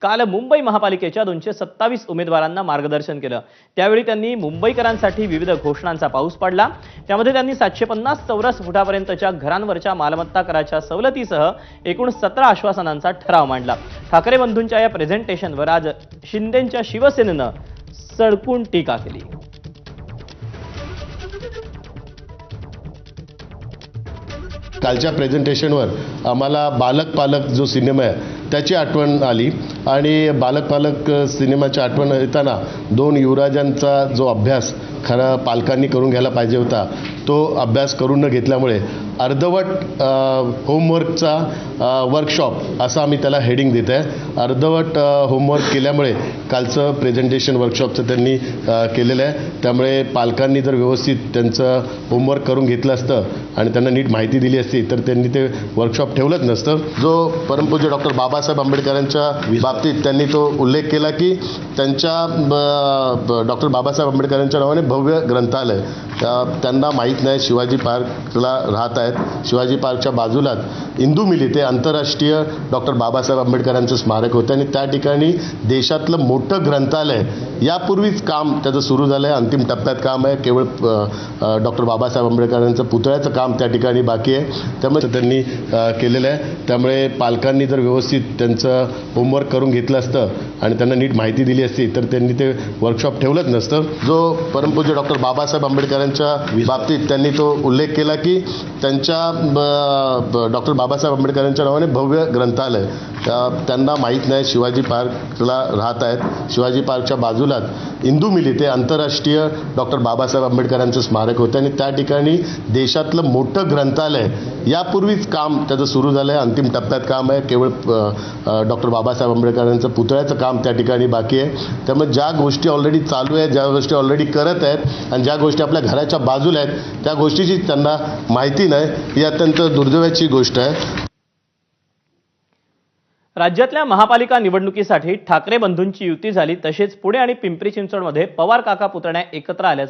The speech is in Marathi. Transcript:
काल मुंबई महापालिकेच्या 227 उमेदवारांना मार्गदर्शन केलं। त्यावेळी त्यांनी मुंबईकरांसाठी विविध घोषणांचा पाऊस पाडला। त्यामध्ये त्यांनी 750 चौरस फुटापर्यंतच्या घरांवरच्या मालमत्ता कराच्या सवलतीसह एकूण 17 आश्वासनांचा ठराव मांडला। ठाकरे बंधूंच्या या प्रेझेंटेशनवर आज शिंदेंच्या शिवसेनेनं सडकून टीका केली। कालच्या प्रेझेंटेशनवर आम्हाला बालक पालक जो सिनेमा आहे त्याची आठवण आली आणि बालक पालक सिनेमाची आठवण येताना दोन युवराजांचा जो अभ्यास खरा पालकांनी करून घ्यायला पाहिजे होता तो अभ्यास करून न घेतल्यामुळे अर्धवट होमवर्कचा वर्कशॉप असं आम्ही त्याला हेडिंग देत आहे। अर्धवट होमवर्क केल्यामुळे कालचं प्रेझेंटेशन वर्कशॉपचं त्यांनी केलेलं आहे। त्यामुळे पालकांनी जर व्यवस्थित त्यांचं होमवर्क करून घेतलं असतं आणि त्यांना नीट माहिती दिली असती तर त्यांनी ते वर्कशॉप ठेवलंच नसतं। जो परमपूज्य डॉक्टर बाबासाहेब आंबेडकरांच्या बाबतीत त्यांनी तो उल्लेख केला की त्यांच्या डॉक्टर बाबासाहेब आंबेडकरांच्या नावाने भव्य ग्रंथालय त्यांना माहीत नाही शिवाजी पार्कला राहत आहेत। शिवाजी पार्कच्या बाजूलाच इंदू मिल इथे आंतरराष्ट्रीय डॉक्टर बाबासाहेब आंबेडकरांचं स्मारक होतं आणि त्या ठिकाणी देशातलं मोठं ग्रंथालय यापूर्वीच काम त्याचं सुरू झालं आहे। अंतिम टप्प्यात काम आहे। केवळ डॉक्टर बाबासाहेब आंबेडकरांचं पुतळ्याचं काम त्या ठिकाणी बाकी आहे। त्यामुळे त्यांनी केलेलं आहे। त्यामुळे पालकांनी जर व्यवस्थित त्यांचं होमवर्क करून घेतलं असतं आणि त्यांना नीट माहिती दिली असती तर त्यांनी ते वर्कशॉप ठेवलंच नसतं। जो परमपूज्य डॉक्टर बाबासाहेब आंबेडकरांच्या बाबतीत त्यांनी तो उल्लेख केला की त्यांच्या डॉक्टर बाबासाहेब आंबेडकरांच्या नावाने भव्य ग्रंथालय त्यांना माहीत नाही शिवाजी पार्कला राहत आहेत। शिवाजी पार्कच्या बाजूलाच इंदू मिल इथे आंतरराष्ट्रीय डॉक्टर बाबासाहेब आंबेडकरांचं स्मारक होतं आणि त्या ठिकाणी देशातलं मोठं ग्रंथालय यापूर्वीच काम त्याचं सुरू झालं आहे। अंतिम टप्प्यात काम आहे। केवळ डॉक्टर बाबासाहेब आंबेडकरांचं पुतळ्याचं काम त्या ठिकाणी बाकी आहे। त्यामुळे ज्या गोष्टी ऑलरेडी चालू आहेत, ज्या गोष्टी ऑलरेडी करत आहेत आणि ज्या गोष्टी आपल्या घराच्या बाजूला आहेत त्या गोष्टीची त्यांना माहिती नाही ही अत्यंत दुर्दैवाची गोष्ट आहे। राज्यातल्या महापालिका निवडणुकीसाठी ठाकरे बंधूंची युती झाली, तसेच पुणे आणि पिंपरी चिंचवडमध्ये पवार काका पुतण्या एकत्र आल्याचं